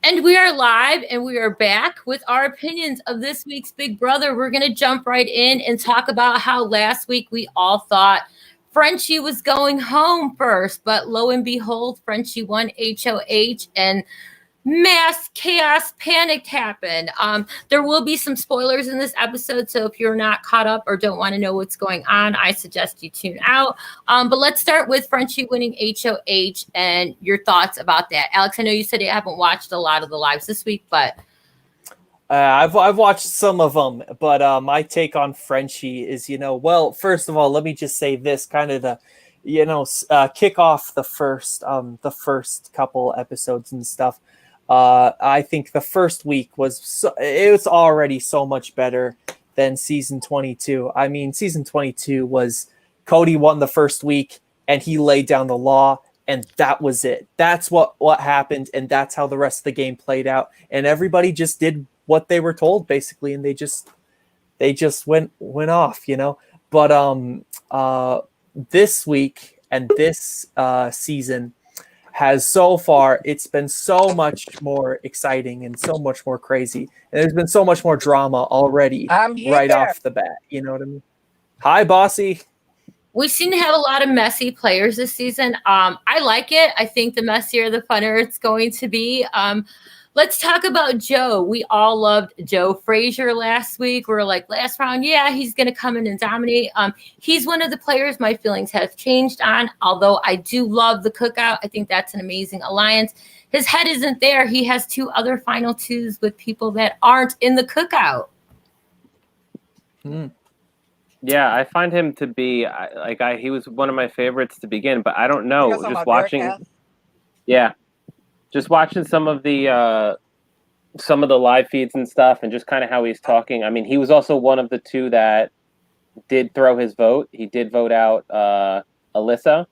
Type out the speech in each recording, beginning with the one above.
And we are live and we are back with our opinions of this week's Big Brother. We're going to jump right in and talk about how last week we all thought Frenchie was going home first, but lo and behold, Frenchie won HOH and mass chaos panic happened. There will be some spoilers in this episode, so if you're not caught up or don't want to know what's going on, I suggest you tune out. But let's start with Frenchie winning HOH and your thoughts about that. Alex, I know you said you haven't watched a lot of the lives this week, but I've watched some of them, but my take on Frenchie is, well, first of all, let me just say this, kind of the, kick off the first couple episodes and stuff. I think the first week it was already so much better than season 22. I mean, season 22 was Cody won the first week and he laid down the law, and that was it. That's what happened, and that's how the rest of the game played out. And everybody just did what they were told, basically, and they just went off, But this week and this season has so far, it's been so much more exciting and so much more crazy. And there's been so much more drama already right off the bat. You know what I mean? Hi, Bossy. We seem to have a lot of messy players this season. I like it. I think the messier, the funner it's going to be. Let's talk about Joe. We all loved Joe Frazier last week. We were like, last round, yeah, he's going to come in and dominate. He's one of the players my feelings have changed on, although I do love the cookout. I think that's an amazing alliance. His head isn't there. He has 2 other final twos with people that aren't in the cookout. Yeah, I find him to be he was one of my favorites to begin, but I don't know. Just watching, just watching some of the live feeds and stuff, and just kind of how he's talking. I mean, he was also one of the 2 that did throw his vote. He did vote out Alyssa.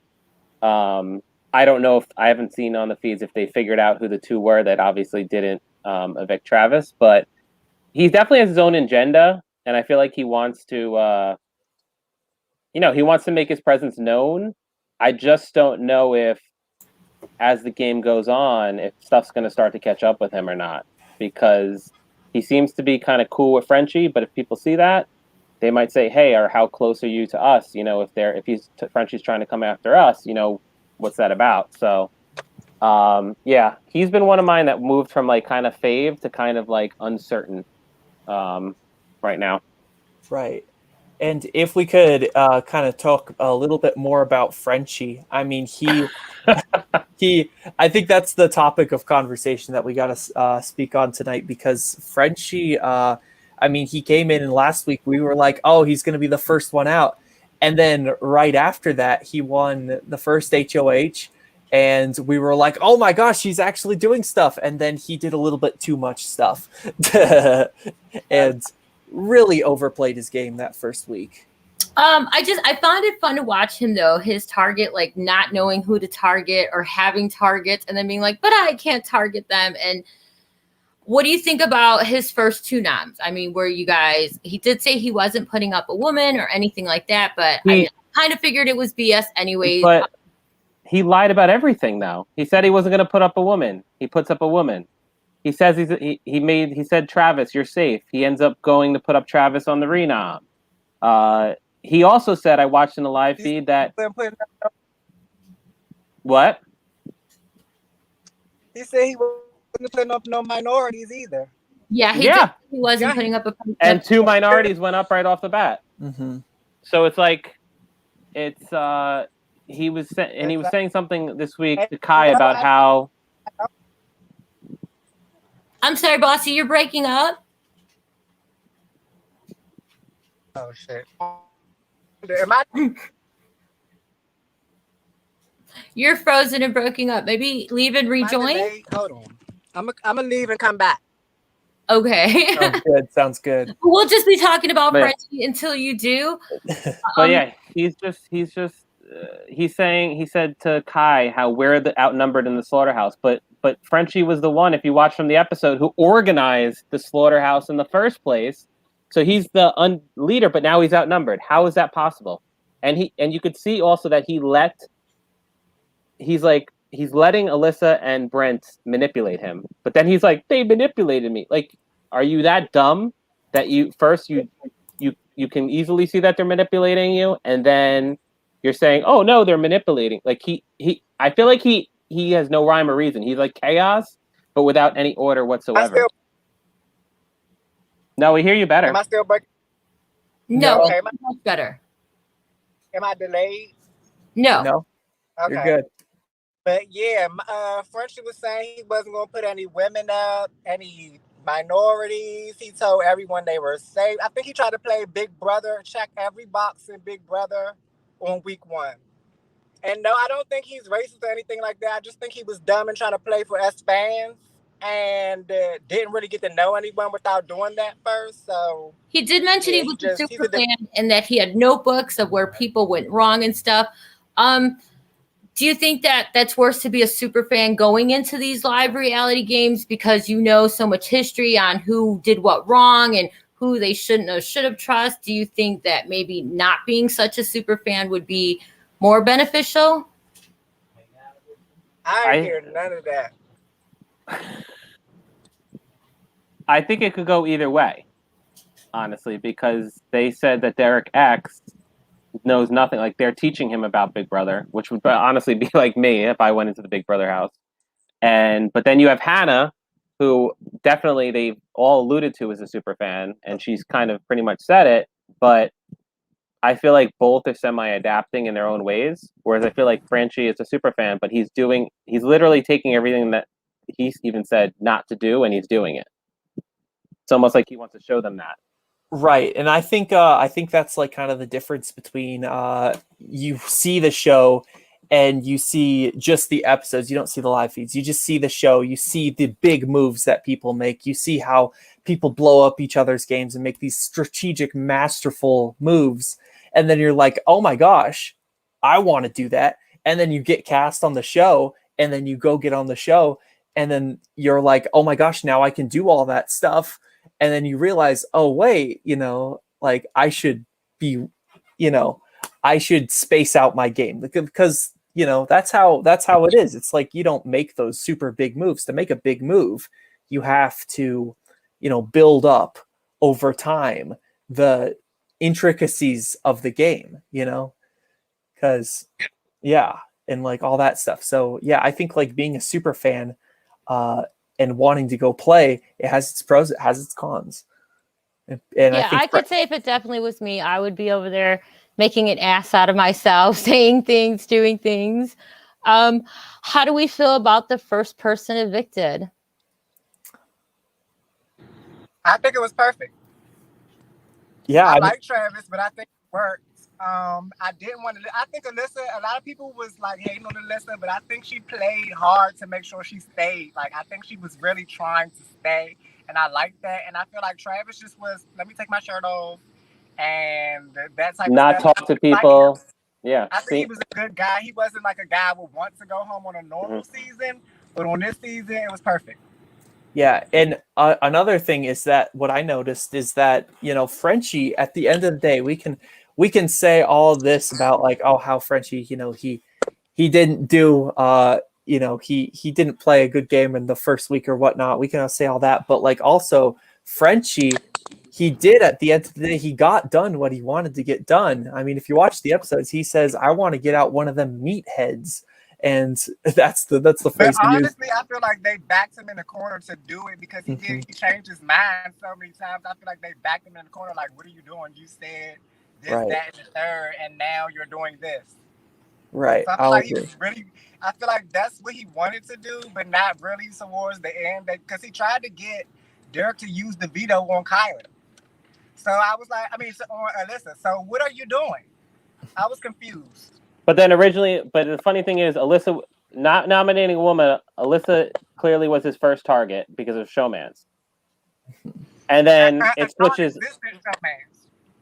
I don't know, if I haven't seen on the feeds if they figured out who the 2 were that obviously didn't evict Travis, but he definitely has his own agenda, and I feel like he wants to, he wants to make his presence known. I just don't know if, as the game goes on, if stuff's going to start to catch up with him or not, because he seems to be kind of cool with Frenchie, but if people see that, they might say, hey, or how close are you to us? If Frenchie's trying to come after us, what's that about? So, he's been one of mine that moved from kind of fave to kind of uncertain right now. Right. And if we could kind of talk a little bit more about Frenchie, I mean, I think that's the topic of conversation that we got to speak on tonight, because Frenchie, he came in and last week we were like, oh, he's going to be the first one out. And then right after that, he won the first HOH, and we were like, oh my gosh, he's actually doing stuff. And then he did a little bit too much stuff and really overplayed his game that first week. I found it fun to watch him, though, his target, not knowing who to target or having targets and then being like, but I can't target them. And what do you think about his first 2 noms? I mean, he did say he wasn't putting up a woman or anything like that, but I kind of figured it was BS anyways. But he lied about everything, though. He said he wasn't going to put up a woman. He puts up a woman. He says he said, Travis, you're safe. He ends up going to put up Travis on the renom. He also said, I watched in the live feed that... What? He said he wasn't putting up no minorities either. Yeah, he wasn't putting up a... And 2 minorities went up right off the bat. Mm-hmm. So he was saying something this week to Kai about how... I'm sorry, Bossy, you're breaking up. Oh, shit. Am I... You're frozen and breaking up. Maybe leave and rejoin? Hold on. I'm gonna leave and come back. Okay. Sounds good. We'll just be talking about Frenchie until you do. But yeah, he said to Kai how we're the outnumbered in the slaughterhouse, but Frenchie was the one, if you watch from the episode, who organized the slaughterhouse in the first place. So he's the leader, but now he's outnumbered. How is that possible? And you could see also that he he's letting Alyssa and Brent manipulate him, but then he's like, they manipulated me. Like, are you that dumb that you can easily see that they're manipulating you, and then you're saying, oh no, they're manipulating. Like I feel like he has no rhyme or reason. He's like chaos, but without any order whatsoever. No, we hear you better. Am I still breaking? No, Okay. much better. Am I delayed? No, Okay. you're good. But yeah, Frenchie was saying he wasn't going to put any women up, any minorities. He told everyone they were safe. I think he tried to play Big Brother, check every box in Big Brother on week 1. And no, I don't think he's racist or anything like that. I just think he was dumb and trying to play for us fans and didn't really get to know anyone without doing that first. So he did mention he was a super fan and that he had notebooks of where people went wrong and stuff. Do you think that that's worse to be a super fan going into these live reality games because you know so much history on who did what wrong and who they shouldn't have, should have trust? Do you think that maybe not being such a super fan would be more beneficial? I hear none of that. I think it could go either way, honestly, because they said that Derek X knows nothing. Like, they're teaching him about Big Brother, which would honestly be like me if I went into the Big Brother house. But then you have Hannah, who definitely they've all alluded to as a super fan, and she's kind of pretty much said it, but I feel like both are semi-adapting in their own ways, whereas I feel like Frenchie is a super fan, but he's literally taking everything that he's even said not to do, and he's doing it. It's almost like he wants to show them that. Right, and I think that's like kind of the difference between you see the show and you see just the episodes. You don't see the live feeds. You just see the show. You see the big moves that people make. You see how people blow up each other's games and make these strategic, masterful moves. And then you're like, oh my gosh, I want to do that. And then you get cast on the show, and then you go get on the show, and then you're like, oh my gosh, now I can do all that stuff. And then you realize, oh wait, like I should be, I should space out my game because that's how it is. It's like you don't make those super big moves. To make a big move, you have to, build up over time the intricacies of the game, because and like all that stuff. So yeah, I think like being a super fan and wanting to go play, it has its pros, it has its cons. And yeah, I could say if it definitely was me, I would be over there making an ass out of myself, saying things, doing things. How do we feel about the first person evicted? I think it was perfect. Yeah, I like Travis, but I think it worked. I didn't want to. I think Alyssa. A lot of people was like hating on Alyssa, but I think she played hard to make sure she stayed. Like I think she was really trying to stay, and I like that. And I feel like Travis just was. Let me take my shirt off, and that type not of stuff. talk to people. Yeah, I think he was a good guy. He wasn't like a guy who would want to go home on a normal season, but on this season, it was perfect. Yeah, and another thing is that what I noticed is that Frenchie, at the end of the day, we can say all this about like, oh, how Frenchie, he didn't do he didn't play a good game in the first week or whatnot. We can say all that, but like also Frenchie, he did at the end of the day, he got done what he wanted to get done. I mean, if you watch the episodes, he says, I want to get out one of them meatheads. And that's the phrase. But honestly, I feel like they backed him in the corner to do it because he changed his mind so many times. I feel like they backed him in the corner, like, what are you doing? You said this, that, and the third, and now you're doing this. Right. So I feel like he was really. I feel like that's what he wanted to do, but not really towards the end, because he tried to get Derek to use the veto on Kylie. So I was like, on Alyssa. So what are you doing? I was confused. But then but the funny thing is, Alyssa not nominating a woman, Alyssa clearly was his first target because of showmance. And then it switches.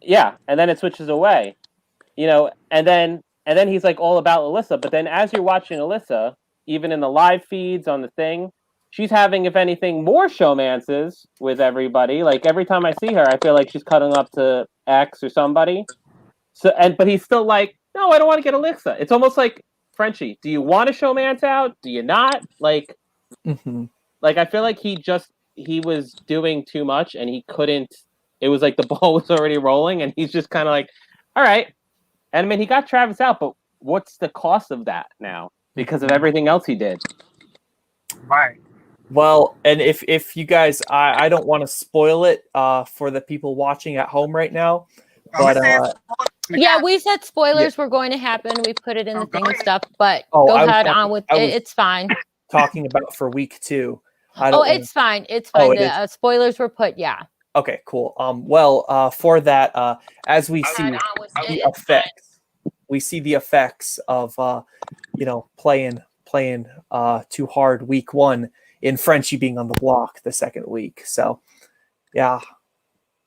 Yeah, and then it switches away, and then he's like all about Alyssa. But then as you're watching Alyssa, even in the live feeds on the thing, she's having, if anything, more showmances with everybody. Like every time I see her, I feel like she's cuddling up to X or somebody. But he's still like, no, I don't want to get Alyssa. It's almost like Frenchie, do you want to show Mance out? Do you not? Like, Mhm. like I feel like he was doing too much and he couldn't. It was like the ball was already rolling and he's just kind of like, all right. And I mean, he got Travis out, but what's the cost of that now because of everything else he did? Right. Well, and if you guys, I don't want to spoil it for the people watching at home right now, but Yeah, we said spoilers were going to happen. We put it in the thing and stuff, but Oh, go I was ahead talking- on with I it. was- It's fine. talking about for week 2. I Oh, don't wanna- it's fine. It's Oh, fine. it The spoilers were put. Yeah. Okay, cool. Well, for that, as we see Ahead on with the it. It's fine. effects, we see the effects of playing too hard week 1 in Frenchie being on the block the second week. So, yeah.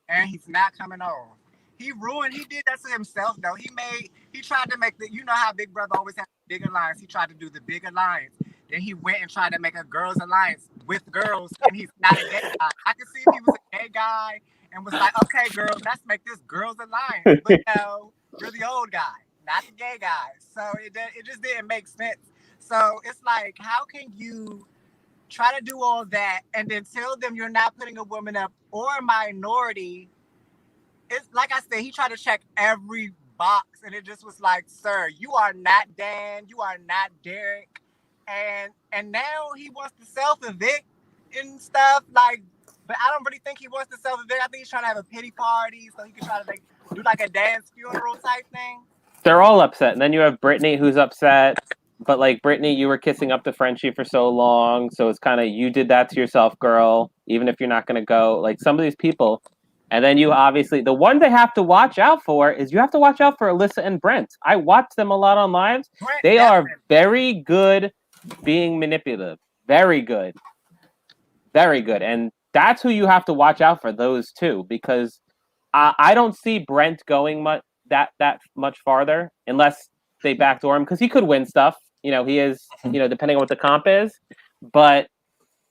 And he's not coming on. He did that to himself though. He tried to make you know how Big Brother always has big alliance. He tried to do the big alliance. Then he went and tried to make a girls alliance with girls, and he's not a gay guy. I could see if he was a gay guy and was like, okay, girls, let's make this girls alliance. But no, you're the old guy, not the gay guy. So it just didn't make sense. So it's like, how can you try to do all that and then tell them you're not putting a woman up or a minority? It's like I said, he tried to check every box, and it just was like, sir, you are not Dan, you are not Derek, and now he wants to self-evict and stuff. Like, but I don't really think he wants to self-evict. I think he's trying to have a pity party so he can try to do like a dance funeral type thing. They're all upset, and then you have Brittany who's upset. But like Brittany, you were kissing up to Frenchie for so long, so it's kind of you did that to yourself, girl. Even if you're not going to go, like some of these people. And then you obviously, the one they have to watch out for is you have to watch out for Alyssa and Brent. I watch them a lot on lives. They are very good being manipulative. Very good. Very good. And that's who you have to watch out for, those two, because I don't see Brent going that much farther unless they backdoor him, because he could win stuff. You know, he is, depending on what the comp is. But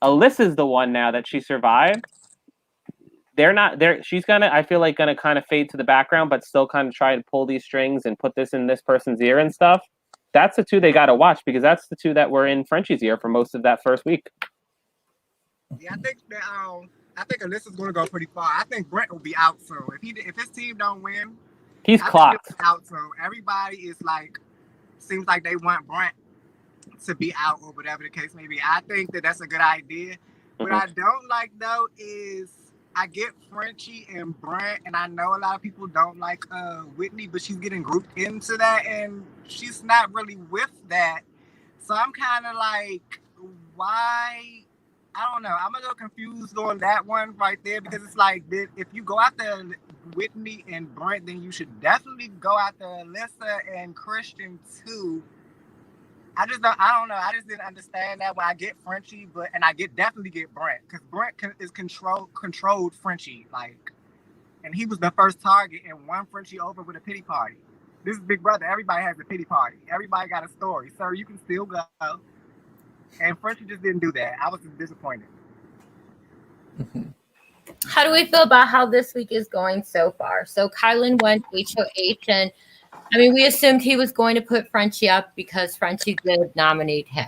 Alyssa's the one now that she survived. They're not there. She's I feel like gonna kind of fade to the background, but still kind of try to pull these strings and put this in this person's ear and stuff. That's the two they got to watch, because that's the two that were in Frenchie's ear for most of that first week. Yeah, I think Alyssa's gonna go pretty far. I think Brent will be out soon. If his team don't win, He's clocked. He'll be out soon. Everybody is like, seems like they want Brent to be out or whatever the case may be. I think that's a good idea. What I don't like though is, I get Frenchie and Brent, and I know a lot of people don't like Whitney, but she's getting grouped into that, and she's not really with that. So I'm kind of like, why? I don't know. I'm a little confused on that one right there, because it's like, if you go after Whitney and Brent, then you should definitely go after Alyssa and Christian too. I don't know. I just didn't understand that when I get Frenchie, and I definitely get Brent, because Brent is controlled Frenchie, like, and he was the first target and won Frenchie over with a pity party. This is Big Brother. Everybody has a pity party. Everybody got a story. Sir, you can still go. And Frenchie just didn't do that. I was disappointed. How do we feel about how this week is going so far? So Kylan went HOH, and I mean, we assumed he was going to put Frenchie up because Frenchie did nominate him.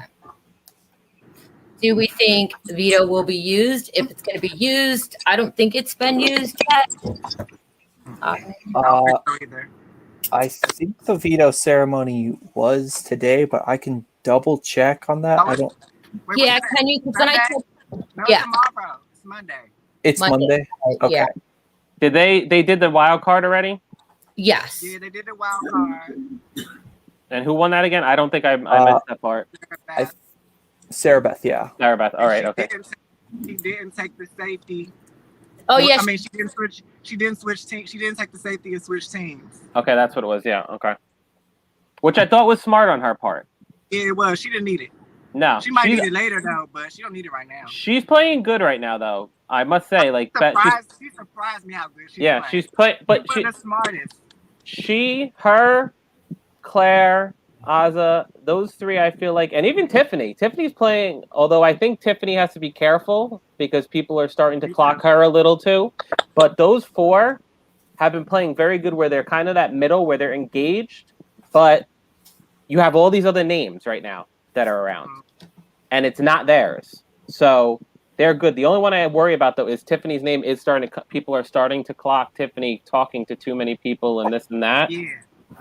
Do we think veto will be used? If it's going to be used, I don't think it's been used yet. I don't think so either. I think the veto ceremony was today, but I can double check on that. I don't. Yeah, can you? When I No, yeah. tomorrow. It's Monday. It's Monday. Okay. Yeah. Did they did the wild card already? Yes. Yeah, they did the wild card. And who won that again? I don't think I missed that part. Sarah Beth, yeah. Sarah Beth. All right, okay. She didn't take the safety. Oh yes. I mean, she didn't switch. She didn't switch teams. She didn't take the safety and switch teams. Okay, that's what it was. Yeah. Okay. Which I thought was smart on her part. Yeah, it was. She didn't need it. No. She might need it later though, but she don't need it right now. She's playing good right now, though. I must say, like, she surprised me how good she's yeah, playing. she's playing, but she's the smartest. Her, Claire, Azah, those three, I feel like, and even Tiffany. Tiffany's playing, although I think Tiffany has to be careful because people are starting to clock her a little too. But those four have been playing very good, where they're kind of that middle, where they're engaged, but you have all these other names right now that are around, and it's not theirs. So they're good. The only one I worry about though is Tiffany's name is starting to. People are starting to clock Tiffany talking to too many people and this and that,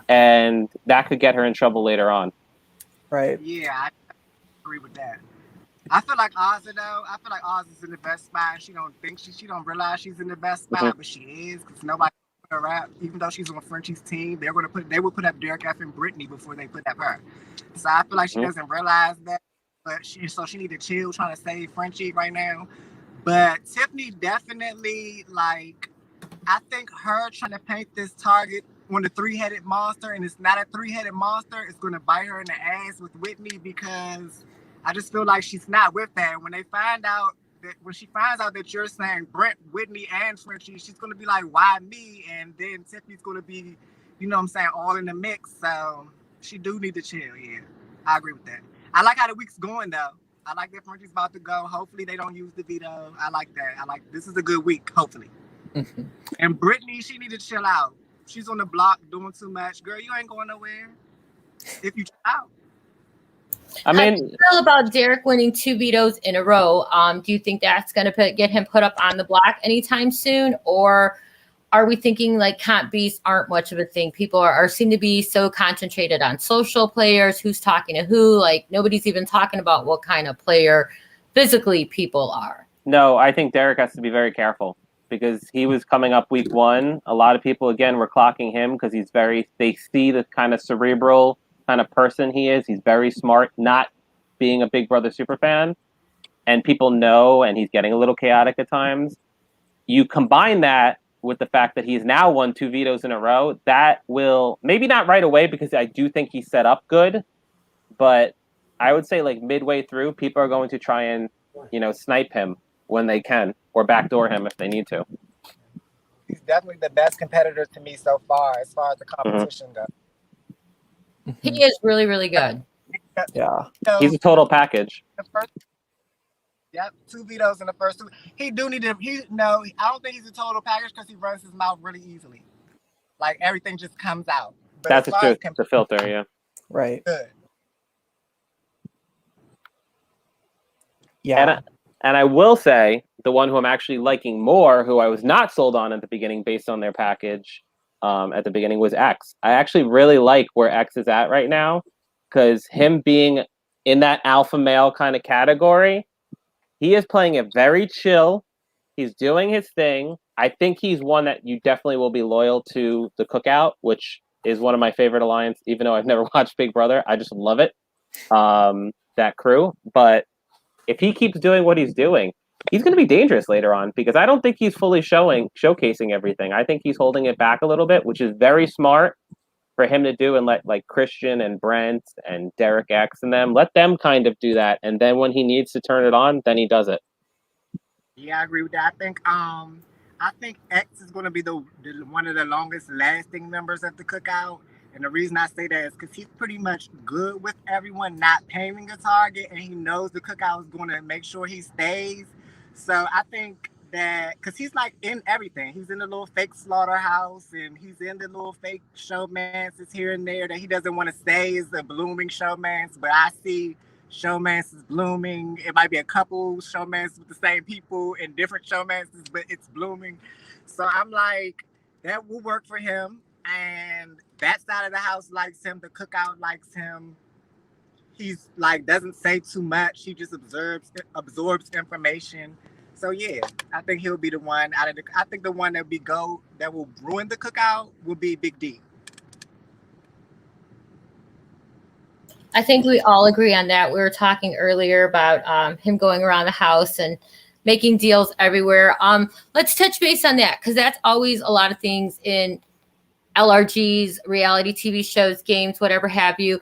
and that could get her in trouble later on. Right. Yeah, I agree with that. I feel like Oz though. I feel like Oz is in the best spot. She don't think she don't realize she's in the best spot, but she is because nobody put her up. Even though she's on Frenchie's team, they will put up Derek F and Brittany before they put up her. So I feel like she doesn't realize that, but she need to chill trying to save Frenchie right now. But Tiffany definitely like. I think her trying to paint this target on the 3-headed monster, and it's not a 3-headed monster, it's going to bite her in the ass with Whitney because I just feel like she's not with that. When she finds out that you're saying Brent, Whitney, and Frenchie, she's going to be like, why me? And then Tiffany's going to be, you know what I'm saying, all in the mix. So she do need to chill, yeah. I agree with that. I like how the week's going, though. I like that Frenchie's about to go. Hopefully they don't use the veto. I like that. This is a good week, hopefully. And Brittany, she need to chill out. She's on the block doing too much. Girl, you ain't going nowhere if you chill out. I mean, how do you feel about Derek winning 2 vetoes in a row? Do you think that's going to get him put up on the block anytime soon? Or are we thinking like comp beasts aren't much of a thing? People are seem to be so concentrated on social players, who's talking to who. Like nobody's even talking about what kind of player physically people are. No, I think Derek has to be very careful. Because he was coming up week 1. A lot of people, again, were clocking him because they see the kind of cerebral kind of person he is. He's very smart, not being a Big Brother superfan. And people know, and he's getting a little chaotic at times. You combine that with the fact that he's now won 2 vetoes in a row, that will, maybe not right away because I do think he's set up good, but I would say like midway through, people are going to try and, snipe him when they can, or backdoor him if they need to. He's definitely the best competitor to me so far as the competition goes. He is really, really good. Yeah. He's a total package. Yep, 2 vetoes in the first 2. He do need to. I don't think he's a total package because he runs his mouth really easily. Like everything just comes out. But that's the filter, yeah. Right. Good. Yeah. And I will say the one who I'm actually liking more, who I was not sold on at the beginning based on their package at the beginning, was X. I actually really like where X is at right now because him being in that alpha male kind of category, he is playing it very chill. He's doing his thing. I think he's one that you definitely will be loyal to the Cookout, which is one of my favorite alliance, even though I've never watched Big Brother. I just love it, that crew. But if he keeps doing what he's doing, he's going to be dangerous later on because I don't think he's fully showcasing everything. I think he's holding it back a little bit, which is very smart for him to do and let like Christian and Brent and Derek X and let them kind of do that. And then when he needs to turn it on, then he does it. Yeah, I agree with that. I think X is going to be the one of the longest lasting members of the Cookout. And the reason I say that is because he's pretty much good with everyone not painting a target, and he knows the Cookout is going to make sure he stays. So I think that because he's like in everything, he's in the little fake slaughterhouse, and he's in the little fake showmances here and there that he doesn't want to say is a blooming showmance. But I see showmances blooming. It might be a couple showmances with the same people and different showmances, but it's blooming. So I'm like, that will work for him. And that side of the house likes him. The Cookout likes him. He's like doesn't say too much. He just absorbs information. So yeah, I think he'll be the one out of the. I think the one that will ruin the Cookout will be Big D. I think we all agree on that. We were talking earlier about him going around the house and making deals everywhere. Let's touch base on that because that's always a lot of things in LRGs, reality TV shows, games, whatever have you.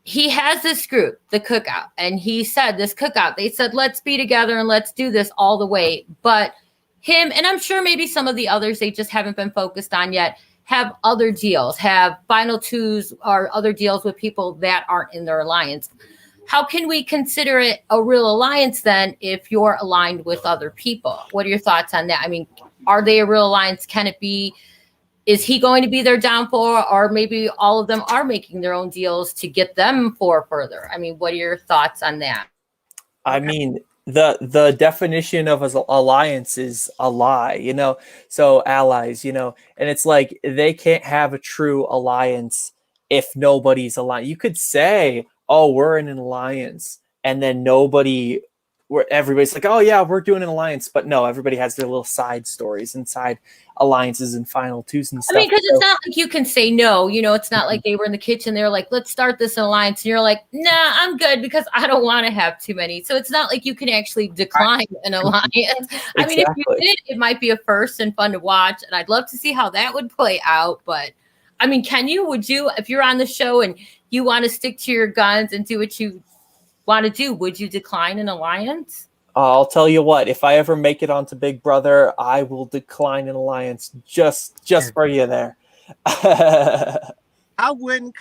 He has this group, the Cookout, and he said this Cookout, they said, let's be together and let's do this all the way. But him, and I'm sure maybe some of the others they just haven't been focused on yet, have other deals, have final twos or other deals with people that aren't in their alliance. How can we consider it a real alliance then if you're aligned with other people? What are your thoughts on that? I mean, are they a real alliance? Can it be is he going to be their downfall, or maybe all of them are making their own deals to get them for further? I mean, what are your thoughts on that? I mean, the definition of an alliance is ally, so allies, and it's like they can't have a true alliance if nobody's aligned. You could say, oh, we're in an alliance, and then where everybody's like, oh yeah, we're doing an alliance, but no, everybody has their little side stories inside alliances and final twos and stuff. I mean, because it's not like you can say no. It's not like they were in the kitchen. They were like, let's start this alliance. And you're like, nah, I'm good because I don't want to have too many. So it's not like you can actually decline an alliance. Exactly. I mean, if you did, it might be a first and fun to watch. And I'd love to see how that would play out. But I mean, would you, if you're on the show and you want to stick to your guns and do what you want to do, would you decline an alliance? I'll tell you what, if I ever make it onto Big Brother, I will decline an alliance just for you there. I wouldn't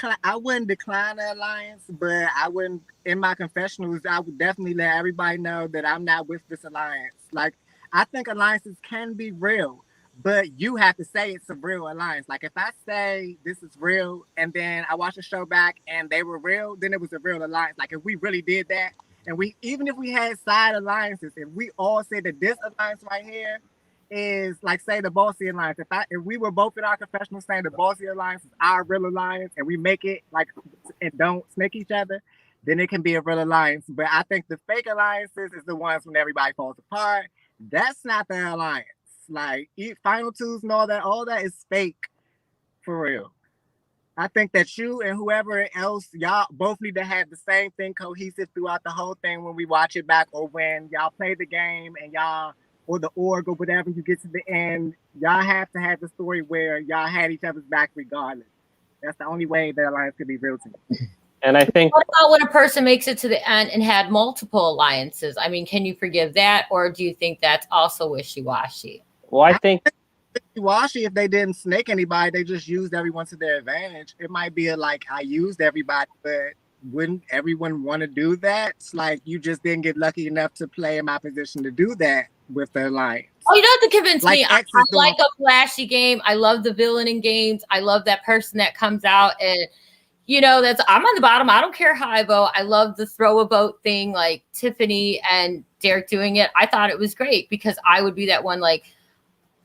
decline an alliance, but I wouldn't, in my confessionals, I would definitely let everybody know that I'm not with this alliance. Like, I think alliances can be real, but you have to say it's a real alliance. Like, if I say this is real and then I watch the show back and they were real, then it was a real alliance. Like, if we really did that, and even if we had side alliances, if we all said that this alliance right here is, like, say, the Bossy Alliance, if we were both in our confessional saying the Bossy Alliance is our real alliance, and we make it like and don't snake each other, then it can be a real alliance. But I think the fake alliances is the ones when everybody falls apart. That's not the alliance. Like, final twos and all that is fake for real. I think that you and whoever else, y'all both need to have the same thing cohesive throughout the whole thing when we watch it back, or when y'all play the game and y'all, or the org or whatever, you get to the end, y'all have to have the story where y'all had each other's back regardless. That's the only way the alliance could be real to me. And I think, what about when a person makes it to the end and had multiple alliances? I mean, can you forgive that, or do you think that's also wishy-washy? Well, I think wishy-washy if they didn't snake anybody, they just used everyone to their advantage. It might be like, I used everybody, but wouldn't everyone want to do that? It's like, you just didn't get lucky enough to play in my position to do that with the alliance. Oh, you don't have to convince me. I like going- a flashy game. I love the villain in games. I love that person that comes out and, I'm on the bottom. I don't care how I vote. I love the throw a vote thing, like Tiffany and Derek doing it. I thought it was great because I would be that one, like,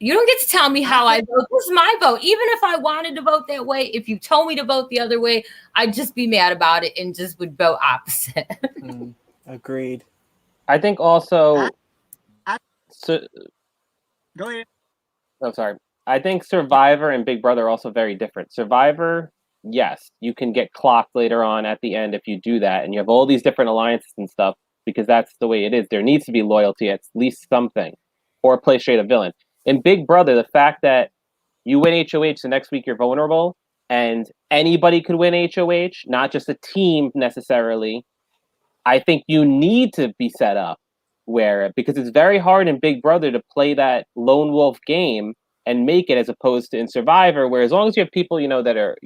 you don't get to tell me how I vote. This is my vote. Even if I wanted to vote that way, if you told me to vote the other way, I'd just be mad about it and just would vote opposite. Agreed. I think also, Go ahead. I'm sorry. I think Survivor and Big Brother are also very different. Survivor, yes, you can get clocked later on at the end if you do that, and you have all these different alliances and stuff, because that's the way it is. There needs to be loyalty, at least something, or play straight a villain. In Big Brother, the fact that you win HOH, the next week you're vulnerable, and anybody could win HOH, not just a team necessarily, I think you need to be set up because it's very hard in Big Brother to play that lone wolf game and make it, as opposed to in Survivor, where as long as you have people, that are,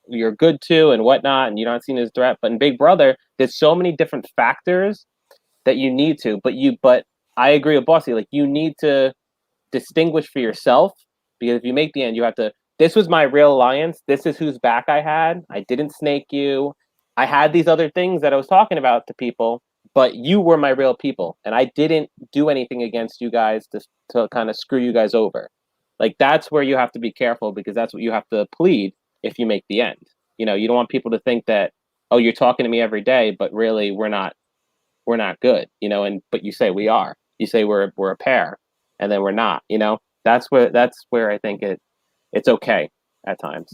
you're good to and whatnot, and you're not seen as a threat. But in Big Brother, there's so many different factors that you need to, but I agree with Bossy, like, you need to distinguish for yourself, because if you make the end, you have to, this was my real alliance, this is whose back I had, I didn't snake you, I had these other things that I was talking about to people, but you were my real people, and I didn't do anything against you guys to kind of screw you guys over. Like, that's where you have to be careful, because that's what you have to plead if you make the end. You don't want people to think that, oh, you're talking to me every day, but really we're not good, but you say we are. You say we're a pair, and then we're not, that's where I think it's okay at times.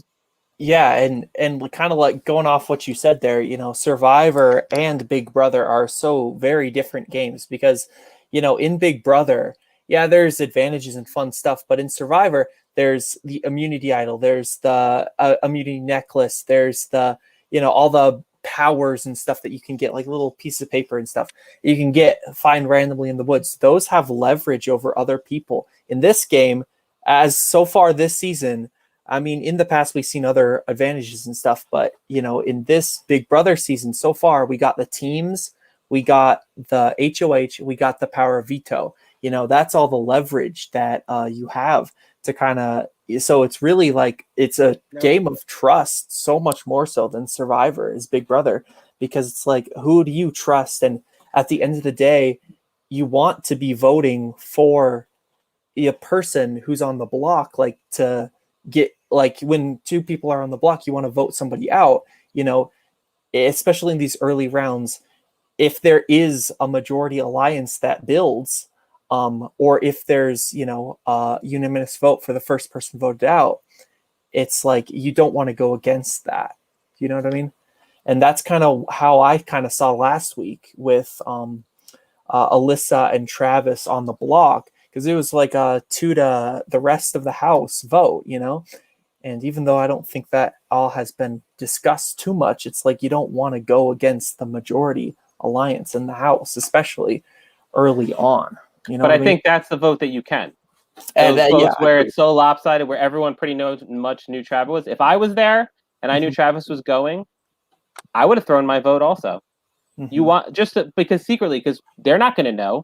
Yeah. And kind of like going off what you said there, Survivor and Big Brother are so very different games, because, in Big Brother, yeah, there's advantages and fun stuff, but in Survivor, there's the immunity idol, there's the immunity necklace, there's the, all the powers and stuff that you can get, like a little piece of paper and stuff you can find randomly in the woods. Those have leverage over other people. In this game, as so far this season, I mean, in the past we've seen other advantages and stuff, but in this Big Brother season so far, we got the teams, we got the HOH, we got the power of veto. That's all the leverage that you have to kind of. So it's really like it's a game of trust, so much more so than Survivor is Big Brother, because it's like, who do you trust? And at the end of the day, you want to be voting for a person who's on the block, like to get, like when two people are on the block, you want to vote somebody out, you know, especially in these early rounds. If there is a majority alliance that builds, or if there's, you know, a unanimous vote for the first person voted out, it's like you don't want to go against that. You know what I mean? And that's kind of how I kind of saw last week with Alyssa and Travis on the block, because it was like a 2 to the rest of the house vote, you know? And even though I don't think that all has been discussed too much, it's like you don't want to go against the majority alliance in the house, especially early on. You know, but I think that's the vote that you can. And Those votes yeah, where it's so lopsided, where everyone pretty much knew Travis was. If I was there and I knew Travis was going, I would have thrown my vote also. You want because secretly, because they're not going to know,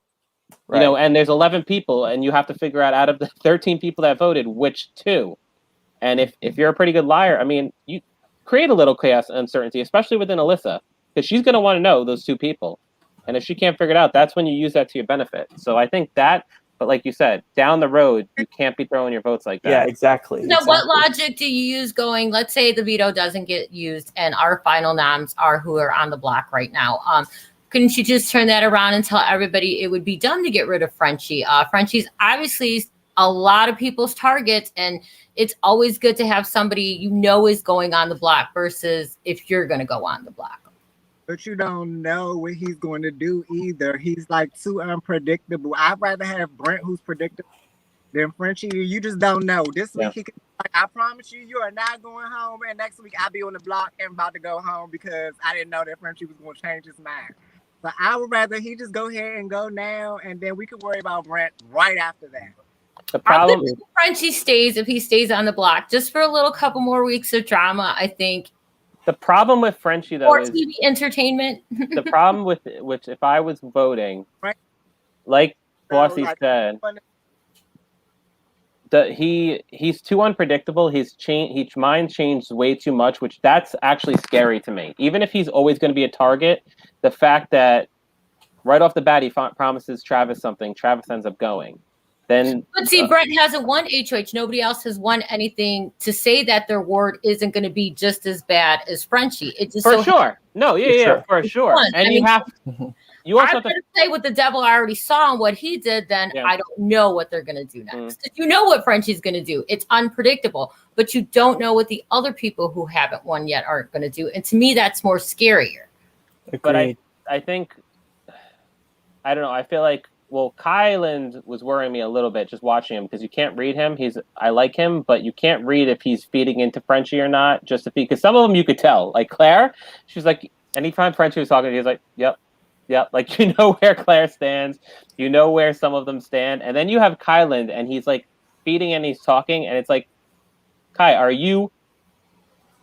you know. And there's 11 people, and you have to figure out of the 13 people that voted which 2. And if you're a pretty good liar, I mean, you create a little chaos and uncertainty, especially within Alyssa, because she's going to want to know those 2 people. And if she can't figure it out, that's when you use that to your benefit. So I think that, but like you said, down the road, you can't be throwing your votes like that. Yeah, exactly. Now, what logic do you use going, let's say the veto doesn't get used and our final noms are who are on the block right now. Couldn't you just turn that around and tell everybody it would be dumb to get rid of Frenchie? Frenchie's obviously a lot of people's targets, and it's always good to have somebody you know is going on the block versus if you're going to go on the block. But you don't know what he's going to do either. He's like too unpredictable. I'd rather have Brent, who's predictable, than Frenchie. You just don't know. This week, he could, like, I promise you, you are not going home. And next week, I'll be on the block and about to go home because I didn't know that Frenchie was going to change his mind. So I would rather he just go ahead and go now, and then we could worry about Brent right after that. The problem is Frenchie stays, if he stays on the block, just for a little couple more weeks of drama, I think. The problem with Frenchie, though, or is TV entertainment. The problem with which, if I was voting, like Bossy said, he's too unpredictable. His mind changed way too much, which that's actually scary to me. Even if he's always going to be a target, the fact that right off the bat he promises Travis something, Travis ends up going. Then, but see, Brent hasn't won HOH. Nobody else has won anything to say that their word isn't going to be just as bad as Frenchie. It just for sure. No, for sure. And you also have to say what the devil already saw and what he did. Then I don't know what they're going to do next. You know what Frenchie's going to do. It's unpredictable, but you don't know what the other people who haven't won yet aren't going to do. And to me, that's more scarier. Agreed. But I think, I don't know. I feel like, well, Kyland was worrying me a little bit just watching him because you can't read him. I like him, but you can't read if he's feeding into Frenchie or not. Just because some of them you could tell. Like Claire, she's like, anytime Frenchie was talking, he was like, yep. Like, you know where Claire stands. You know where some of them stand. And then you have Kyland, and he's like feeding and he's talking. And it's like, Kai, are you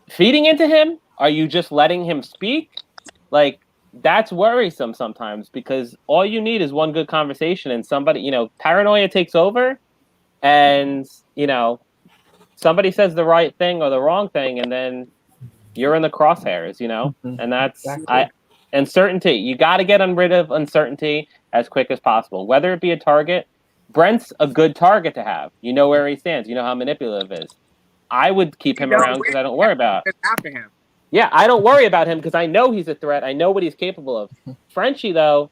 feeding into him? Are you just letting him speak? Like, that's worrisome sometimes because all you need is one good conversation and somebody, paranoia takes over and, somebody says the right thing or the wrong thing and then you're in the crosshairs, and that's uncertainty. You got to get rid of uncertainty as quick as possible, whether it be a target. Brent's a good target to have. You know where he stands. You know how manipulative he is. I would keep him around because I don't worry about it. After him. Yeah, I don't worry about him because I know he's a threat. I know what he's capable of. Frenchie, though,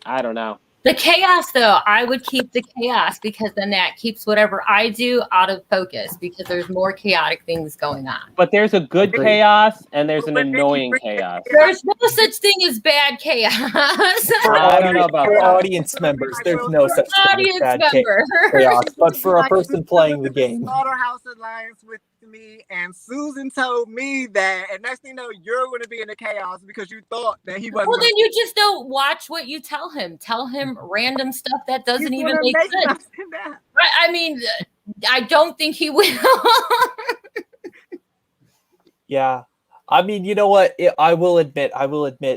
I don't know. The chaos, though, I would keep the chaos because then that keeps whatever I do out of focus because there's more chaotic things going on. But there's a good chaos and there's an annoying chaos. There's no such thing as bad chaos. I don't know about for audience members, there's no such thing as bad chaos. But for a person playing the game. Slaughterhouse Alliance with me, and Susan told me that, and next thing you know, you're going to be in the chaos because you thought that he wasn't. Well, then you just don't watch what you tell him. Tell him random stuff that doesn't even make sense. I mean, I don't think he will. Yeah. I mean, you know what? I will admit,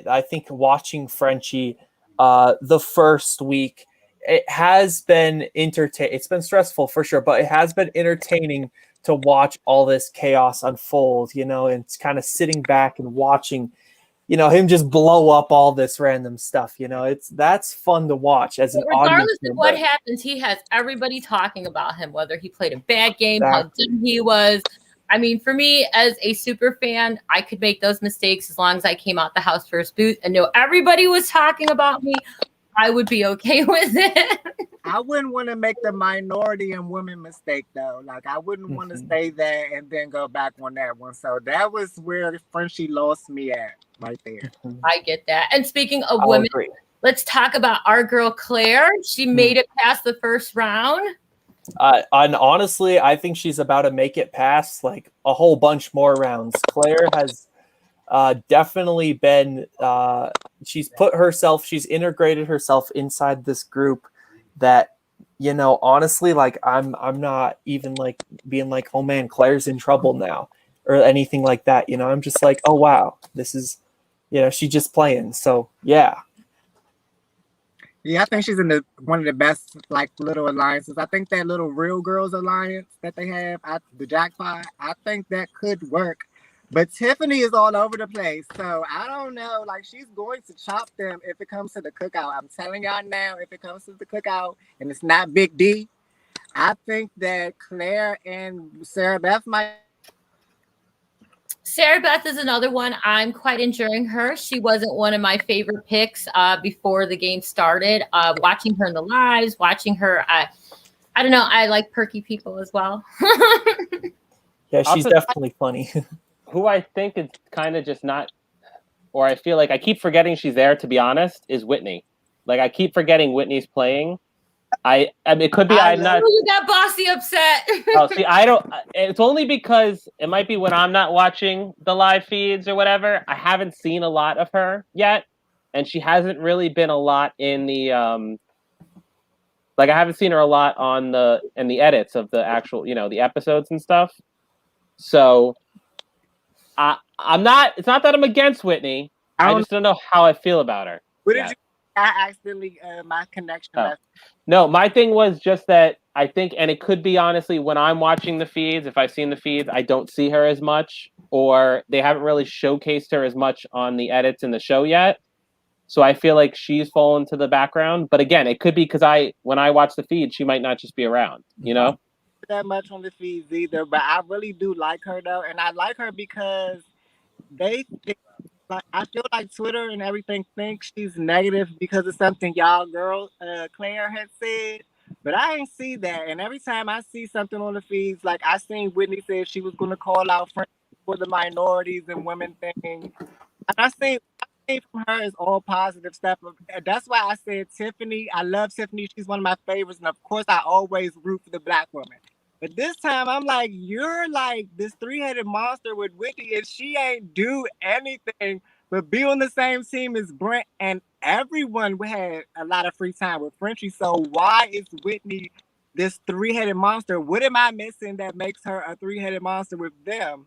I think watching Frenchie the first week, it has been It's been stressful for sure, but it has been entertaining to watch all this chaos unfold, you know, and it's kind of sitting back and watching, you know, him just blow up all this random stuff. You know, that's fun to watch as an audience Regardless of what member. happens, he has everybody talking about him, whether he played a bad game, Exactly. how good he was. I mean, for me as a super fan, I could make those mistakes as long as I came out the house first boot and know everybody was talking about me. I would be okay with it. I wouldn't want to make the minority and women mistake though. Like I wouldn't want to say that and then go back on that one. So that was where Frenchie lost me at right there. I get that. And speaking of I'll women, agree. let's talk about our girl Claire. She made it past the first round. And honestly, I think she's about to make it past like a whole bunch more rounds. Claire has definitely been. She's integrated herself inside this group. That, you know, honestly, like I'm not even like being like, oh man, Claire's in trouble now or anything like that. You know, I'm just like, oh wow, this is, you know, she's just playing. So yeah. Yeah, I think she's in one of the best like little alliances. I think that little Real Girls alliance that they have at the Jackpot, I think that could work. But Tiffany is all over the place. So I don't know. Like she's going to chop them if it comes to the cookout. I'm telling y'all now, if it comes to the cookout and it's not Big D, I think that Claire and Sarah Beth might. Sarah Beth is another one. I'm quite enjoying her. She wasn't one of my favorite picks before the game started. Watching her in the lives, watching her. I don't know. I like perky people as well. Yeah, she's definitely funny. Who I think is kind of just not, or I feel like I keep forgetting she's there, to be honest, is Whitney. Like I keep forgetting Whitney's playing. I mean, it could be I'm not. You got Bossy upset. Oh, see, I don't. It's only because it might be when I'm not watching the live feeds or whatever. I haven't seen a lot of her yet, and she hasn't really been a lot in the like I haven't seen her a lot on the edits of the actual, you know, the episodes and stuff. So I'm not. It's not that I'm against Whitney. I just don't know how I feel about her. What did you? I accidentally my connection. Oh. No, my thing was just that I think, and it could be honestly when I'm watching the feeds, if I've seen the feeds, I don't see her as much, or they haven't really showcased her as much on the edits in the show yet. So I feel like she's fallen to the background. But again, it could be because when I watch the feed, she might not just be around, you know? That much on the feeds either, but I really do like her though, and I like her because like I feel like Twitter and everything thinks she's negative because of something y'all girl Claire had said, but I ain't see that. And every time I see something on the feeds, like I seen Whitney said she was going to call out for the minorities and women thing, and I seen from her is all positive stuff. That's why I said Tiffany. I love Tiffany. She's one of my favorites, and of course, I always root for the Black woman. But this time, I'm like, you're like this three-headed monster with Whitney, and she ain't do anything but be on the same team as Brent, and everyone had a lot of free time with Frenchie. So why is Whitney this three-headed monster? What am I missing that makes her a three-headed monster with them?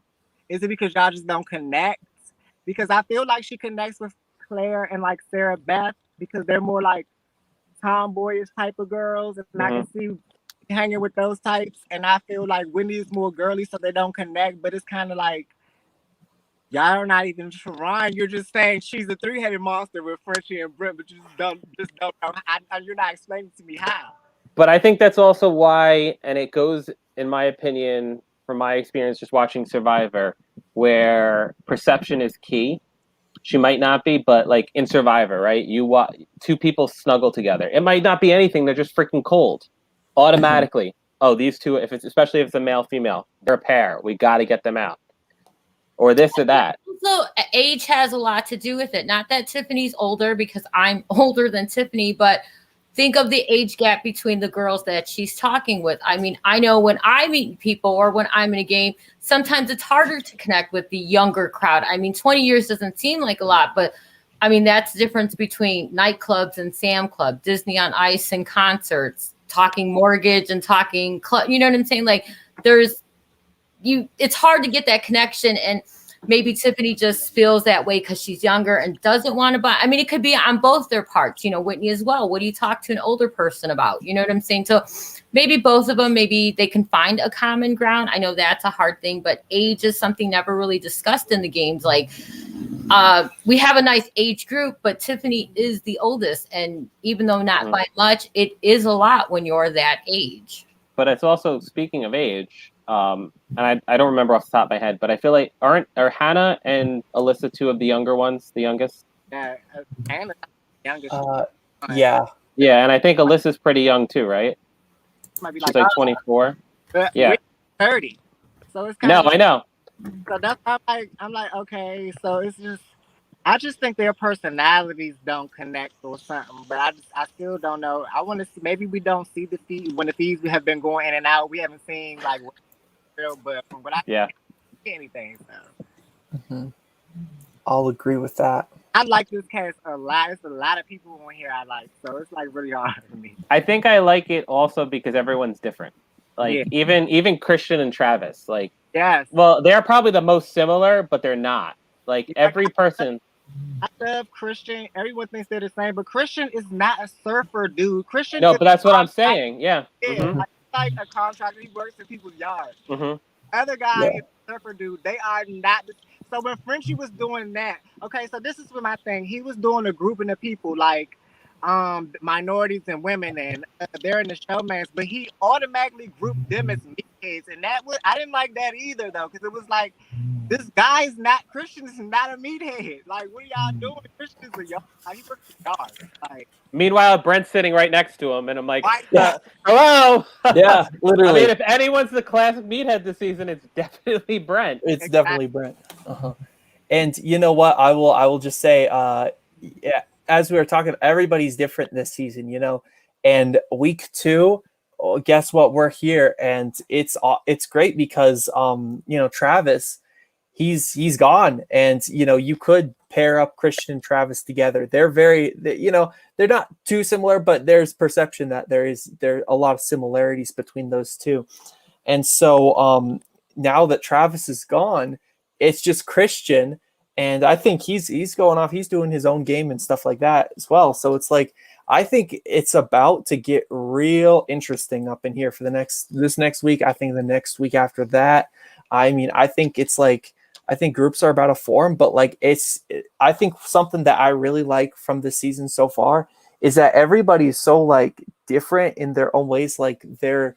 Is it because y'all just don't connect? Because I feel like she connects with Claire and like Sarah Beth because they're more like tomboyish type of girls, and I can see hanging with those types. And I feel like Whitney is more girly, so they don't connect. But it's kind of like y'all are not even trying. You're just saying she's a three-headed monster with Frenchie and Brent, but you just don't know. You're not explaining to me how. But I think that's also why, and it goes, in my opinion, from my experience just watching Survivor, where perception is key. She might not be, but like in Survivor, right? Two people snuggle together. It might not be anything. They're just freaking cold. Automatically. Oh, these two, especially if it's a male-female, they're a pair. We got to get them out. Or this or that. Also, age has a lot to do with it. Not that Tiffany's older, because I'm older than Tiffany, but think of the age gap between the girls that she's talking with. I mean, I know when I meet people or when I'm in a game, sometimes it's harder to connect with the younger crowd. I mean, 20 years doesn't seem like a lot, but I mean, that's the difference between nightclubs and Sam Club, Disney on Ice and concerts, talking mortgage and talking club. You know what I'm saying? Like it's hard to get that connection. And maybe Tiffany just feels that way because she's younger and doesn't want to buy. I mean, it could be on both their parts, Whitney as well. What do you talk to an older person about? You know what I'm saying? So maybe both of them, maybe they can find a common ground. I know that's a hard thing, but age is something never really discussed in the games. Like, we have a nice age group, but Tiffany is the oldest. And even though not by much, it is a lot when you're that age. But it's also, speaking of age, and I don't remember off the top of my head, but I feel like are Hannah and Alyssa two of the younger ones, the youngest? Yeah, Hannah's youngest. Yeah. Yeah, and I think Alyssa's pretty young too, right? Might be She's like 24. Yeah. We're 30. So it's kind No, of, I know. so that's I'm like, okay, so it's just, I just think their personalities don't connect or something, but I still don't know. I want to see, maybe we don't see the feed when the feeds have been going in and out. We haven't seen like real, but from what I Yeah. see anything. So I'll agree with that. I like this cast a lot. It's a lot of people on here I like, so it's like really hard for me. I think I like it also because everyone's different. Like even Christian and Travis, like, Yes. well, they're probably the most similar, but they're not. Like every person. I love Christian. Everyone thinks they're the same, but Christian is not a surfer dude. Christian. No, is but that's what I'm saying. Yeah. Yeah, like a contractor. He works in people's yards. Mm-hmm. Other guy is a surfer dude. They are not. So when Frenchie was doing that, okay, so this is what my thing. He was doing a grouping of people like minorities and women, and they're in the showmans, but he automatically grouped them as meatheads, and that was, I didn't like that either though, because it was like, this guy's not, Christian is not a meathead. Like, what are y'all doing? Christian is a yard. He works in yard. Like, Meanwhile, Brent's sitting right next to him, and I'm like, yeah. hello. Yeah, literally. I mean, if anyone's the classic meathead this season, it's definitely Brent. It's definitely Brent. And you know what? I will just say, yeah, as we were talking, everybody's different this season, and week 2, guess what? We're here, and it's great because Travis, he's gone, and you could pair up Christian and Travis together. They're they're not too similar, but there's perception that there are a lot of similarities between those two. And so now that Travis is gone, it's just Christian, and I think he's going off. He's doing his own game and stuff like that as well. So it's like, I think it's about to get real interesting up in here for this next week. I think the next week after that. I mean, I think it's like, I think groups are about to form, but like I think something that I really like from this season so far is that everybody is so like different in their own ways. Like they're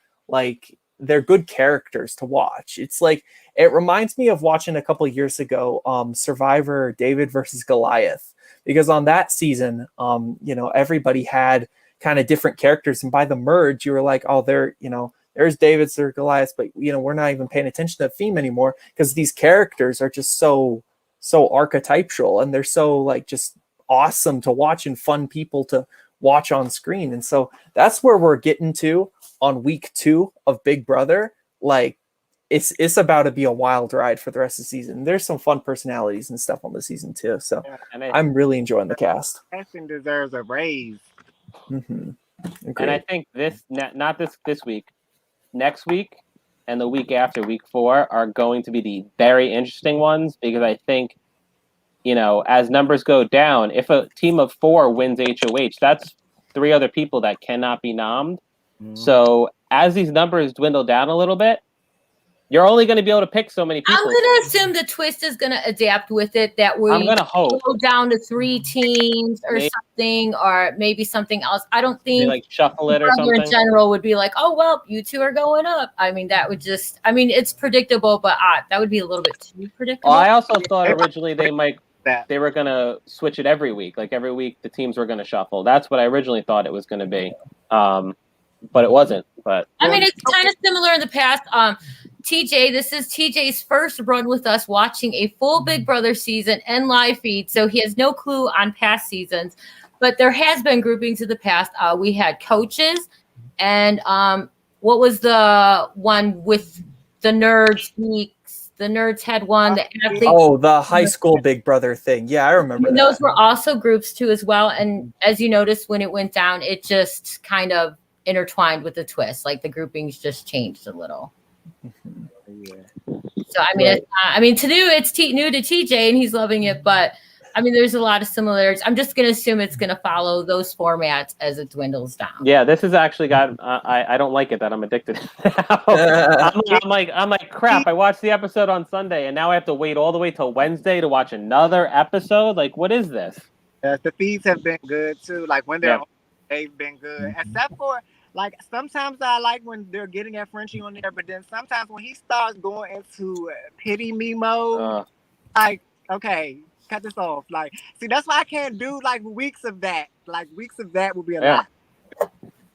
good characters to watch. It's like, it reminds me of watching a couple of years ago, Survivor David versus Goliath, because on that season, everybody had kind of different characters. And by the merge, you were like, oh, there's David's, there's Goliath's, but we're not even paying attention to the theme anymore because these characters are just so archetypal, and they're so like just awesome to watch and fun people to watch on screen. And so that's where we're getting to on week 2 of Big Brother. Like it's about to be a wild ride for the rest of the season. There's some fun personalities and stuff on the season too. So I'm really enjoying the cast. Casting deserves a raise. Mm-hmm. And I think not this week, next week and the week after, week 4, are going to be the very interesting ones, because I think, as numbers go down, if a team of 4 wins HOH, that's 3 other people that cannot be nommed. So as these numbers dwindle down a little bit, you're only going to be able to pick so many people. I'm going to assume the twist is going to adapt with it, that I'm going to hope go down to 3 teams or something, or maybe something else. I don't think they like shuffle it or something. In general would be like, oh, well, you 2 are going up. I mean, that would just, it's predictable, but that would be a little bit too predictable. Well, I also thought originally they were going to switch it every week. Like every week the teams were going to shuffle. That's what I originally thought it was going to be. But it wasn't. But it's kind of similar in the past. TJ, this is TJ's first run with us watching a full Big Brother season and live feed, so he has no clue on past seasons. But there has been groupings in the past. We had coaches, and what was the one with the nerds? The nerds had one. The athletes. Oh, the high school Big Brother thing. Yeah, I remember that. Those were also groups too as well. And as you noticed, when it went down, it just kind of intertwined with the twist. Like the groupings just changed a little. So I mean, to new it's new to TJ, and he's loving it. But I mean, there's a lot of similarities. I'm just gonna assume it's gonna follow those formats as it dwindles down. Yeah, this has actually got. I don't like it that I'm addicted now. I'm like crap. I watched the episode on Sunday, and now I have to wait all the way till Wednesday to watch another episode. Like, what is this? The feeds have been good too. Like when they're on, they've been good. Except for like sometimes I like when they're getting at Frenchie on there, but then sometimes when he starts going into pity me mode, like okay. Cut this off. Like, see, that's why I can't do like weeks of that. Like weeks of that would be a lot.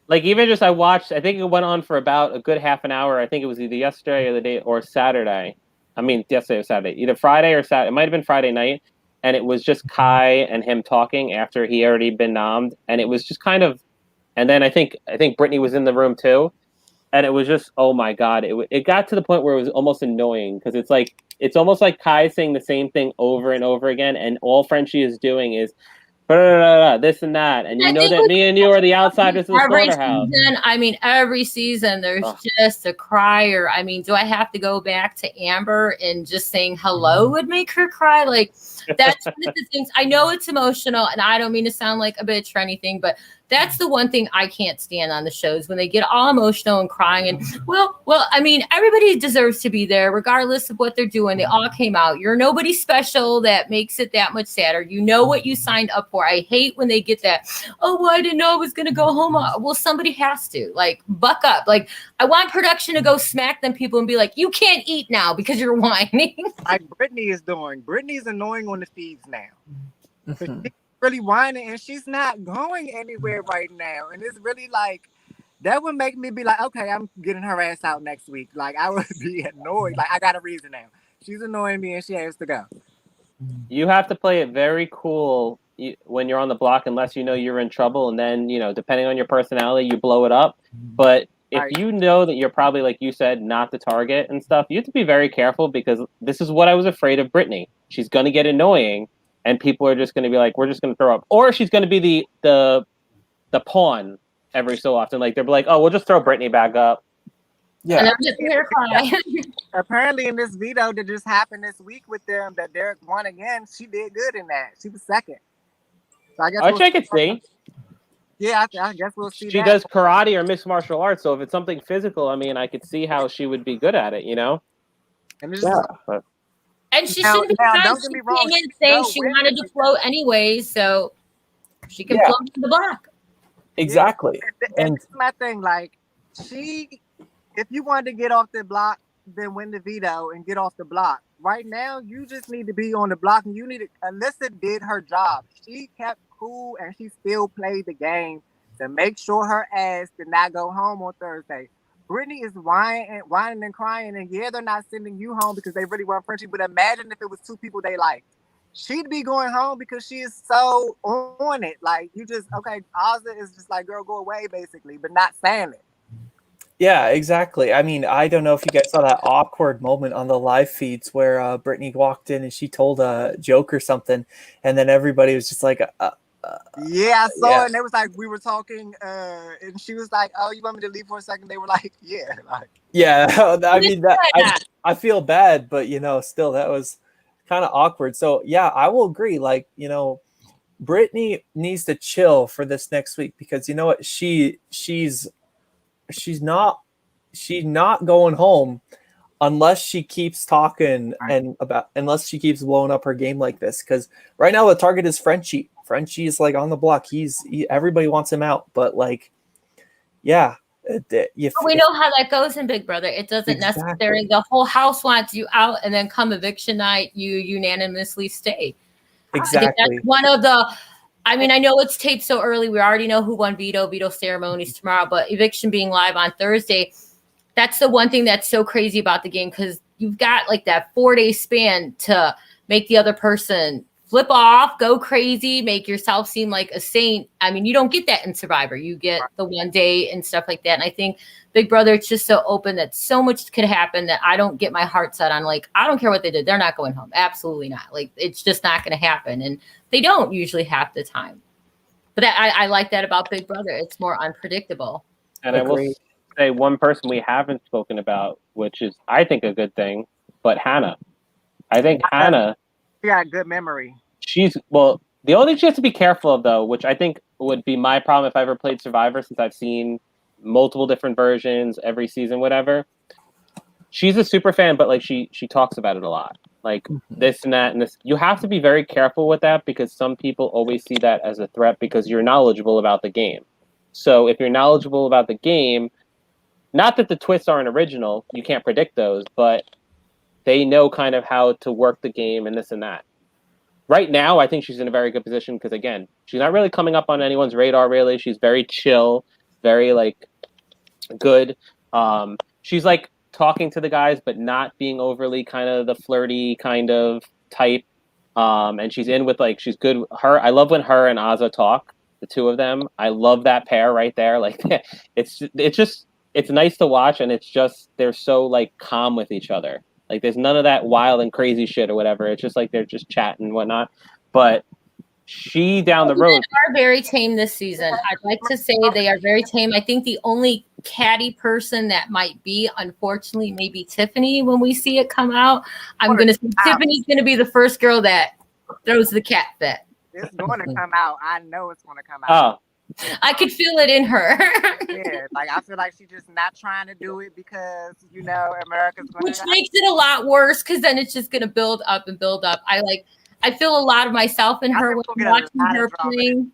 Like even just I watched. I think it went on for about a good half an hour. I think it was either yesterday or the day or Saturday. I mean, yesterday or Saturday, either Friday or Saturday. It might have been Friday night, and it was just Kai and him talking after he already been nommed, and it was just kind of. And then I think Brittany was in the room too, and it was just oh my god! It got to the point where it was almost annoying because it's almost like Kai saying the same thing over and over again, and all Frenchie is doing is this and that, and you know that me and you are the outsiders of the slaughterhouse. I mean, every season there's just a crier. I mean, do I have to go back to Amber and just saying hello would make her cry? Like that's one of the things. I know it's emotional, and I don't mean to sound like a bitch or anything, but that's the one thing I can't stand on the shows when they get all emotional and crying. And well, I mean, everybody deserves to be there, regardless of what they're doing. They all came out. You're nobody special. That makes it that much sadder. You know what you signed up for. I hate when they get that. Oh, well, I didn't know I was going to go home. Well, somebody has to like buck up. Like I want production to go smack them people and be like, you can't eat now because you're whining. Like Brittany is doing. Brittany's annoying on the feeds now. Really whining and she's not going anywhere right now, and it's really like that would make me be like, okay, I'm getting her ass out next week. Like I would be annoyed. Like I got a reason now. She's annoying me and she has to go. You have to play it very cool when you're on the block, unless you know you're in trouble, and then depending on your personality, you blow it up. But if you know that you're probably, like you said, not the target and stuff, you have to be very careful because this is what I was afraid of Brittany. She's going to get annoying. And people are just going to be like, we're just going to throw up. Or she's going to be the pawn every so often. Like, they're like, oh, we'll just throw Brittany back up. Yeah. And I'm just here crying. Apparently, in this veto that just happened this week with them, that Derek won again, she did good in that. She was second. So I guess I could see. Yeah, I guess we'll see. She does karate or mixed martial arts. So if it's something physical, I mean, I could see how she would be good at it, And And she shouldn't be saying she wanted to float anyways, so she can float to the block. Exactly. And that's my thing. Like, if you wanted to get off the block, then win the veto and get off the block. Right now, you just need to be on the block, and Alyssa did her job. She kept cool, and she still played the game to make sure her ass did not go home on Thursday. Brittany is whining and crying, and they're not sending you home because they really want Frenchie. But imagine if it was two people they like. She'd be going home because she is so on it. Like, you just, okay, Ozzy is just like, girl, go away, basically, but not saying it. Yeah, exactly. I mean, I don't know if you guys saw that awkward moment on the live feeds where Brittany walked in and she told a joke or something, and then everybody was just like, yeah, I saw it, and it was like we were talking, and she was like, "Oh, you want me to leave for a second?" They were like, "Yeah." Like, yeah, I mean, I feel bad, but still that was kind of awkward. So yeah, I will agree. Like, Brittany needs to chill for this next week because you know what, she's not going home unless she keeps talking unless she keeps blowing up her game like this. Because right now the target is Frenchie. Frenchie is like on the block. Everybody wants him out, but like, yeah. We know how that goes in Big Brother. It doesn't necessarily. The whole house wants you out, and then come eviction night, you unanimously stay. Exactly. I think that's one of the. I mean, I know it's taped so early. We already know who won veto ceremonies tomorrow, but eviction being live on Thursday. That's the one thing that's so crazy about the game because you've got like that 4-day span to make the other person flip off, go crazy, make yourself seem like a saint. I mean, you don't get that in Survivor. You get the 1 day and stuff like that. And I think Big Brother, it's just so open that so much could happen that I don't get my heart set on. Like, I don't care what they did. They're not going home. Absolutely not. Like, it's just not going to happen. And they don't usually half the time. But I like that about Big Brother. It's more unpredictable. And I will say one person we haven't spoken about, which is, I think, a good thing, but Hannah. I think Hannah, She got a good memory. the only thing she has to be careful of, though, which I think would be my problem if I ever played Survivor, since I've seen multiple different versions every season, whatever. She's a super fan, but like she talks about it a lot, like this and that and this. You have to be very careful with that, because some people always see that as a threat because you're knowledgeable about the game. So if you're knowledgeable about the game, not that the twists aren't original, you can't predict those, but they know kind of how to work the game and this and that. Right now, I think she's in a very good position because, again, she's not really coming up on anyone's radar, really. She's very chill, very, like, good. She's, like, talking to the guys, but not being overly kind of the flirty kind of type. And she's in with, like, she's good. I love when her and Azah talk, the two of them. I love that pair right there. Like, it's nice to watch, and it's just, they're so, like, calm with each other. Like, there's none of that wild and crazy shit or whatever. It's just like they're just chatting and whatnot. But she down the road are very tame this season. I'd like to say they are very tame. I think the only catty person that might be, unfortunately, maybe Tiffany when we see it come out. I'm going to say Tiffany's going to be the first girl that throws the cat fit. It's going to come out. I know it's going to come out. Oh. I could feel it in her. Yeah, like I feel like she's just not trying to do it because, you know, America's going Which makes it a lot worse because then it's just going to build up and build up. I feel a lot of myself in her when I'm watching her playing.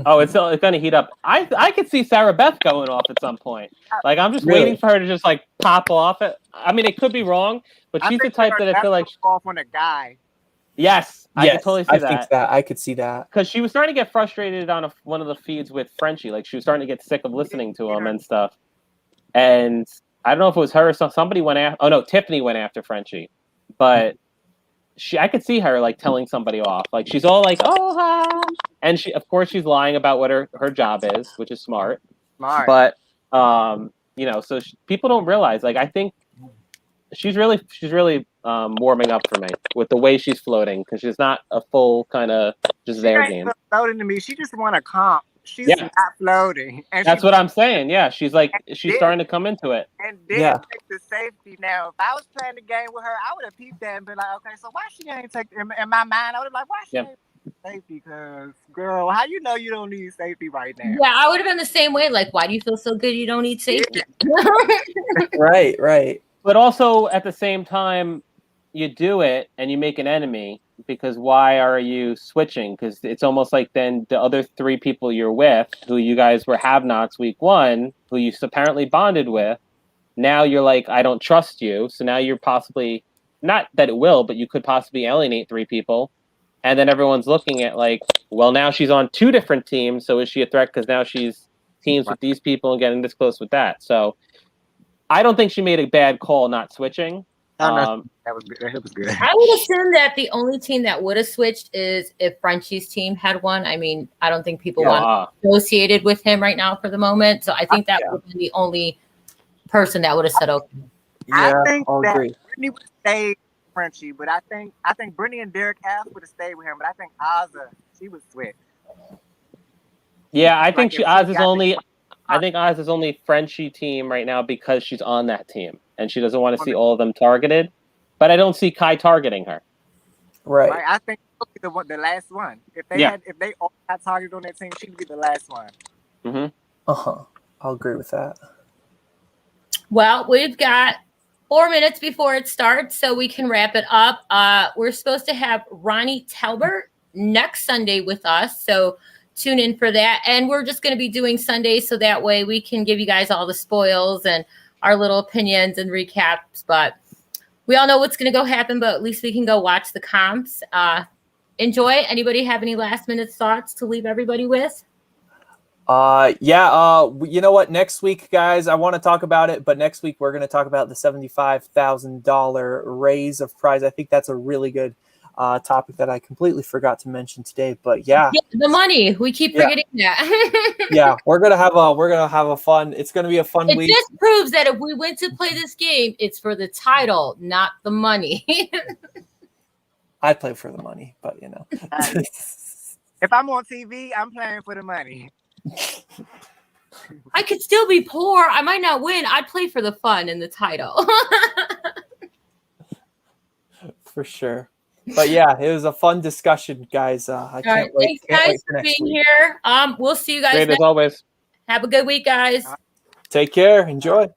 Oh, it's going to heat up. I could see Sarah Beth going off at some point. Like, I'm just waiting for her to just, like, pop off it. I mean, it could be wrong, but she's the type that I feel like... off on a guy. Yes, I can totally see that. I could see that. Because she was starting to get frustrated on one of the feeds with Frenchie. Like, she was starting to get sick of listening to him and stuff. And I don't know if it was her or somebody went after... Oh, no, Tiffany went after Frenchie. But I could see her, like, telling somebody off. Like, she's all like, oh, hi. And of course, she's lying about what her job is, which is smart. But, you know, so people don't realize. Like, I think she's really warming up for me with the way she's floating, because she's not a full kind of just there game. She's floating to me. She just want to comp. She's not floating. And that's what I'm saying. Yeah, she's starting to come into it. And didn't take the safety. Now, if I was playing the game with her, I would have peeped that and been like, okay, so why she ain't take? In my mind, I would have like, why she ain't safety? Because, girl, how you know you don't need safety right now? Yeah, I would have been the same way. Like, why do you feel so good you don't need safety? Right. But also, at the same time, you do it and you make an enemy, because why are you switching? Because it's almost like then the other three people you're with, who you guys were have-nots week one, who you apparently bonded with, now you're like, I don't trust you. So now you're possibly, not that it will, but you could possibly alienate three people. And then everyone's looking at like, well, now she's on two different teams. So is she a threat? Because now she's teams with these people and getting this close with that. So I don't think she made a bad call not switching. That was good. It was good. I would assume that the only team that would have switched is if Frenchie's team had won. I mean, I don't think people want associated with him right now for the moment. So I think that would be the only person that would have said okay. Yeah, I think I'll that agree. Brittany would stay with Frenchie, but I think Brittany and Derek F would have stayed with him. But I think Azah, she would switch. Yeah, I think Oz is only Frenchie team right now because she's on that team and she doesn't want to see all of them targeted. But I don't see Kai targeting her. Right. I think she'll be the last one. If they all got targeted on that team, she'd be the last one. Mm-hmm. I'll agree with that. Well, we've got 4 minutes before it starts, so we can wrap it up. We're supposed to have Ronnie Talbert next Sunday with us, so tune in for that. And we're just going to be doing Sundays, so that way we can give you guys all the spoils and our little opinions and recaps. But we all know what's going to go happen, but at least we can go watch the comps. Enjoy. Anybody have any last minute thoughts to leave everybody with? You know what? Next week, guys, I want to talk about it, but next week we're going to talk about the $75,000 raise of prize. I think that's a really good topic that I completely forgot to mention today, but yeah, the money, we keep forgetting that. Yeah, we're gonna have a fun. It's gonna be a fun week. It just proves that if we went to play this game, it's for the title, not the money. I'd play for the money, but you know, if I'm on TV, I'm playing for the money. I could still be poor. I might not win. I'd play for the fun and the title. for sure. But yeah, it was a fun discussion, guys. I can't wait. Thanks, Can't guys, wait for for next being week. here. We'll see you guys Great as next. always. Have a good week, guys. Take care. Enjoy.